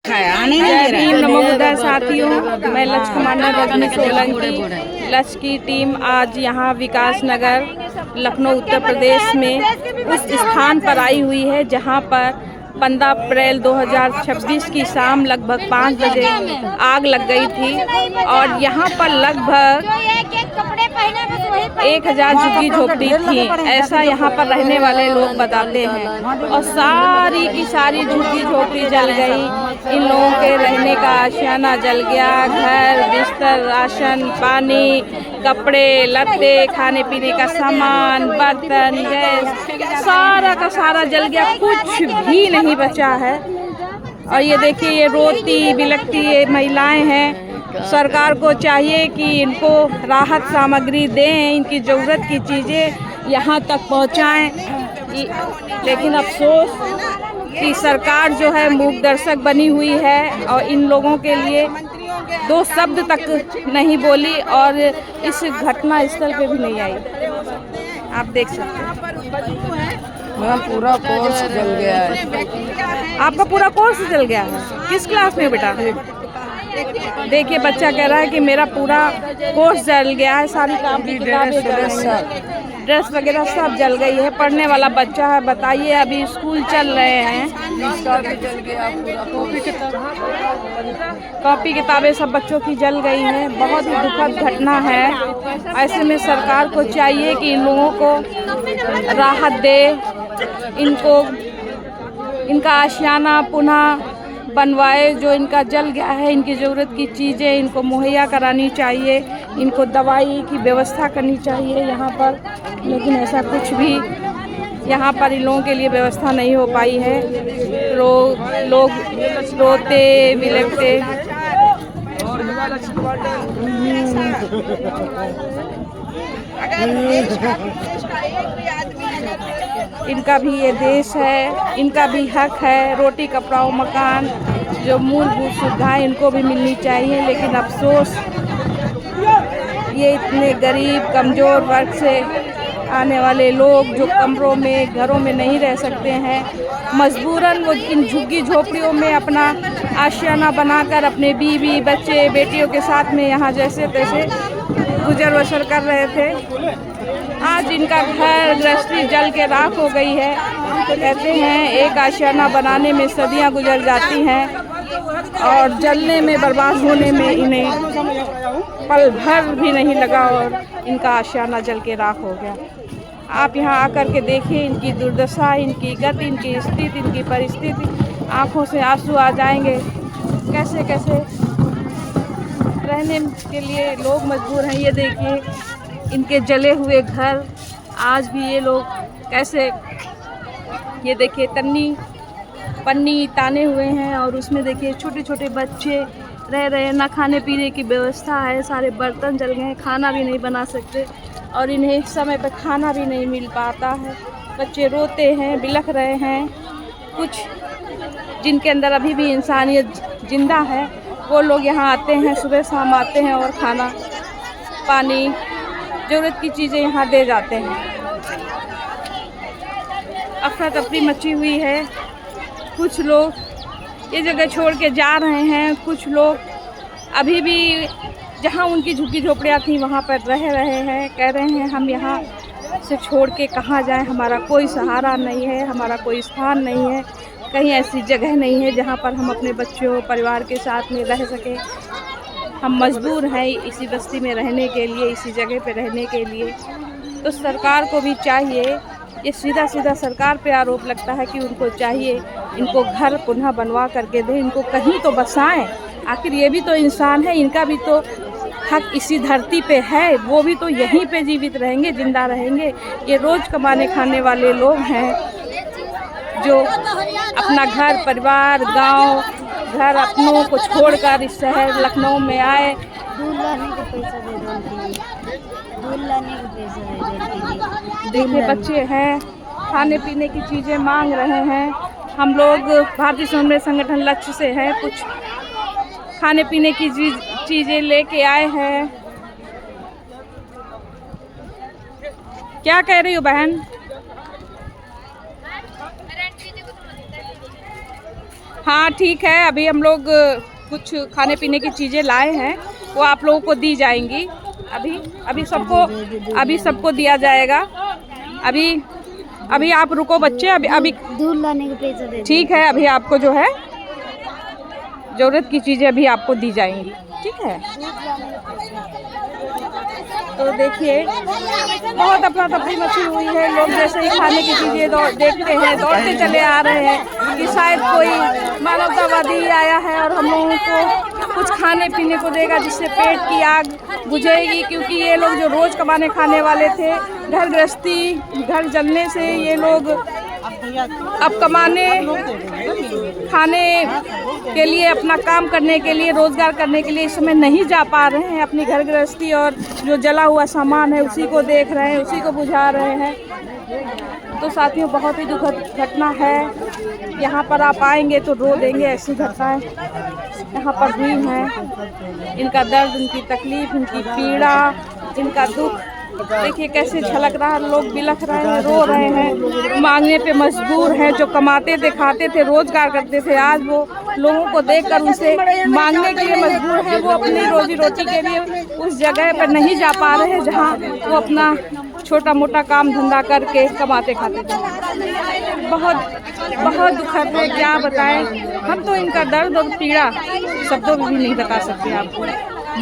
जय भीम नमो बुद्धाय साथियों, मैं लक्ष्य कमांडर रजनी सोलंकी। लक्ष्य की टीम आज यहाँ विकास नगर लखनऊ उत्तर प्रदेश में उस स्थान पर आई हुई है जहाँ पर 15 अप्रैल 2026 की शाम लगभग 5 बजे आग लग गई थी और यहाँ पर लगभग 1000 झुग्गी झोपड़ी थी, ऐसा यहाँ पर रहने वाले लोग बताते हैं। और सारी की सारी झुग्गी झोपड़ी जल गई, इन लोगों के रहने का आशियाना जल गया, घर बिस्तर राशन पानी कपड़े लत्ते खाने पीने का सामान बर्तन गैस सारा का सारा जल गया, कुछ भी नहीं बचा है। और ये देखिए ये रोती बिलखती ये महिलाएं हैं, सरकार को चाहिए कि इनको राहत सामग्री दें, इनकी ज़रूरत की चीज़ें यहाँ तक पहुँचाएं। लेकिन अफसोस कि सरकार जो है मूक दर्शक बनी हुई है और इन लोगों के लिए 2 शब्द तक नहीं बोली और इस घटना स्थल पे भी नहीं आई। आप देख सकते हैं मेरा पूरा कोर्स जल गया है। आपका पूरा कोर्स जल गया है। किस क्लास में बेटा? देखिए बच्चा कह रहा है कि मेरा पूरा कोर्स जल गया है, सारी कॉपी किताबें ड्रेस वगैरह सब जल गई है। पढ़ने वाला बच्चा है, बताइए अभी स्कूल चल रहे हैं, कॉपी किताबें सब बच्चों की जल गई हैं। बहुत ही दुखद घटना है। ऐसे में सरकार को चाहिए कि इन लोगों को राहत दे, इनको इनका आशियाना पुनः बनवाए, जो इनका जल गया है, इनकी ज़रूरत की चीज़ें इनको मुहैया करानी चाहिए, इनको दवाई की व्यवस्था करनी चाहिए यहाँ पर। लेकिन ऐसा कुछ भी यहाँ पर इन लोगों के लिए व्यवस्था नहीं हो पाई है। लोग रोते बिलखते इनका भी ये देश है, इनका भी हक है, रोटी कपड़ा और मकान जो मूलभूत सुविधाएं इनको भी मिलनी चाहिए। लेकिन अफसोस ये इतने गरीब कमज़ोर वर्ग से आने वाले लोग जो कमरों में घरों में नहीं रह सकते हैं, मजबूरन वो इन झुग्गी झोपड़ियों में अपना आशियाना बनाकर अपने बीवी बच्चे बेटियों के साथ में यहाँ जैसे तैसे गुजर बसर कर रहे थे। आज इनका घर गृहस्थी जल के राख हो गई है। तो कहते हैं एक आशियाना बनाने में सदियां गुजर जाती हैं और जलने में बर्बाद होने में इन्हें पल भर भी नहीं लगा और इनका आशियाना जल के राख हो गया। आप यहाँ आकर के देखिए इनकी दुर्दशा, इनकी गति, इनकी स्थिति, इनकी परिस्थिति, आँखों से आंसू आ जाएंगे। कैसे कैसे रहने के लिए लोग मजबूर हैं। ये देखिए इनके जले हुए घर, आज भी ये लोग कैसे, ये देखिए पन्नी ताने हुए हैं और उसमें देखिए छोटे छोटे बच्चे रह रहे हैं, ना खाने पीने की व्यवस्था है, सारे बर्तन जल गए हैं, खाना भी नहीं बना सकते और इन्हें समय पर खाना भी नहीं मिल पाता है। बच्चे रोते हैं बिलख रहे हैं। कुछ जिनके अंदर अभी भी इंसानियत जिंदा है वो लोग यहाँ आते हैं, सुबह शाम आते हैं और खाना पानी ज़रूरत की चीज़ें यहाँ दे जाते हैं। अफरा तफरी मची हुई है, कुछ लोग ये जगह छोड़ के जा रहे हैं, कुछ लोग अभी भी जहाँ उनकी झुग्गी झोपड़ियाँ थी वहाँ पर रह रहे हैं। कह रहे हैं हम यहाँ से छोड़ के कहाँ जाएं, हमारा कोई सहारा नहीं है, हमारा कोई स्थान नहीं है, कहीं ऐसी जगह नहीं है जहाँ पर हम अपने बच्चों परिवार के साथ में रह सकें। हम मजबूर हैं इसी बस्ती में रहने के लिए, इसी जगह पे रहने के लिए। तो सरकार को भी चाहिए, ये सीधा सीधा सरकार पे आरोप लगता है कि उनको चाहिए इनको घर पुनः बनवा करके दें, इनको कहीं तो बसाएं। आखिर ये भी तो इंसान है, इनका भी तो हक इसी धरती पे है, वो भी तो यहीं पे जीवित रहेंगे, जिंदा रहेंगे। ये रोज़ कमाने खाने वाले लोग हैं जो अपना घर परिवार गांव घर अपनों को छोड़कर इस शहर लखनऊ में आए। देखिए बच्चे हैं, खाने पीने की चीज़ें मांग रहे हैं। हम लोग भारतीय स्वामी संगठन लक्ष्य से हैं, कुछ खाने पीने की चीज़ें लेके आए हैं। क्या कह रही हो बहन? हाँ ठीक है, अभी हम लोग कुछ खाने पीने की चीज़ें लाए हैं, वो आप लोगों को दी जाएंगी। अभी सबको दिया जाएगा। अभी आप रुको बच्चे, अभी दूध लाने के पैसे दे। ठीक है, अभी आपको जो है ज़रूरत की चीज़ें अभी आपको दी जाएंगी, ठीक है। तो देखिए बहुत अफरा तफरी मची हुई है, लोग जैसे ही खाने की चीज़ें देखते हैं दौड़ते चले आ रहे हैं कि शायद कोई मानवतावादी आया है और हम लोगों को कुछ खाने पीने को देगा जिससे पेट की आग बुझेगी, क्योंकि ये लोग जो रोज़ कमाने खाने वाले थे, घर गृहस्थी घर जलने से ये लोग अब कमाने खाने के लिए, अपना काम करने के लिए, रोज़गार करने के लिए इस समय नहीं जा पा रहे हैं। अपनी घर गृहस्थी और जो जला हुआ सामान है उसी को देख रहे हैं, उसी को बुझा रहे हैं। तो साथियों बहुत ही दुखद घटना है, यहाँ पर आप आएंगे तो रो देंगे, ऐसी घटनाएं यहाँ पर हुई हैं। इनका दर्द, इनकी तकलीफ़, इनकी पीड़ा, इनका दुख देखिए कैसे झलक रहा है। लोग बिलख रहे हैं, रो रहे हैं, मांगने पे मजबूर हैं। जो कमाते थे, खाते थे, रोजगार करते थे, आज वो लोगों को देखकर उनसे मांगने के लिए मजबूर है। वो अपनी रोजी रोटी के लिए उस जगह पर नहीं जा पा रहे हैं जहां वो अपना छोटा मोटा काम धंधा करके कमाते खाते थे। बहुत दुखद है, क्या बताएं। हम तो इनका दर्द और पीड़ा शब्दों में भी नहीं बता सकते आपको।